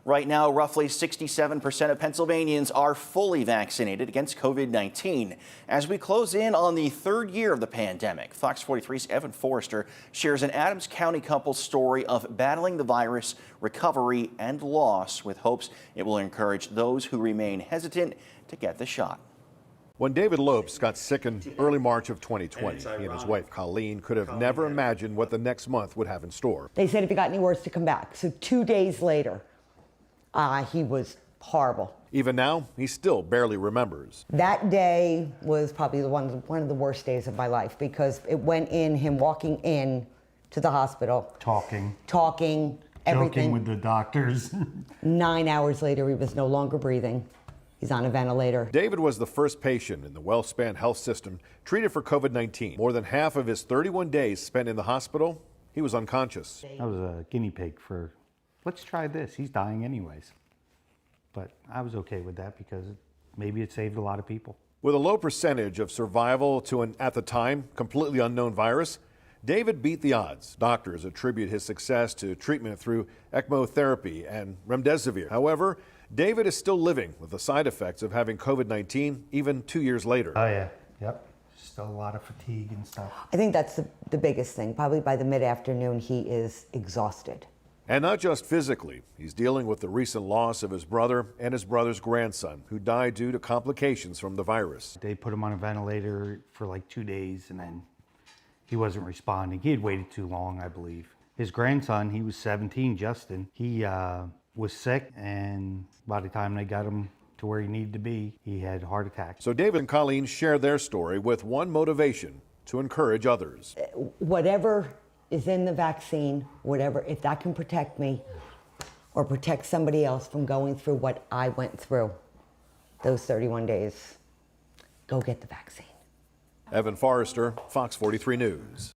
Right now, roughly 67% of Pennsylvanians are fully vaccinated against COVID-19. As we close in on the third year of the pandemic, Fox 43's Evan Forrester shares an Adams County couple's story of battling the virus, recovery, and loss, with hopes it will encourage those who remain hesitant to get the shot. When David Lopes got sick in early March of 2020, he and his wife Colleen could have never imagined what the next month would have in store. They said if it got any worse to come back. So 2 days later, he was horrible. Even now, he still barely remembers. That day was probably one of the worst days of my life, because it went in him walking in to the hospital. Talking, everything. joking with the doctors. 9 hours later, he was no longer breathing. He's on a ventilator. David was the first patient in the WellSpan health system treated for COVID-19. More than half of his 31 days spent in the hospital, he was unconscious. I was a guinea pig for, let's try this. He's dying anyways. But I was okay with that because maybe it saved a lot of people. With a low percentage of survival to an, at the time, completely unknown virus, David beat the odds. Doctors attribute his success to treatment through ECMO therapy and remdesivir. However, David is still living with the side effects of having COVID-19 even 2 years later. Oh yeah, yep. Still a lot of fatigue and stuff. I think that's the biggest thing. Probably by the mid-afternoon, he is exhausted. And not just physically. He's dealing with the recent loss of his brother and his brother's grandson, who died due to complications from the virus. They put him on a ventilator for like 2 days, and then he wasn't responding. He had waited too long, I believe. His grandson, he was 17, Justin, he was sick, and by the time they got him to where he needed to be, he had a heart attack. So David and Colleen share their story with one motivation: to encourage others. Whatever is in the vaccine, whatever, if that can protect me or protect somebody else from going through what I went through those 31 days, go get the vaccine. Evan Forrester, Fox 43 News.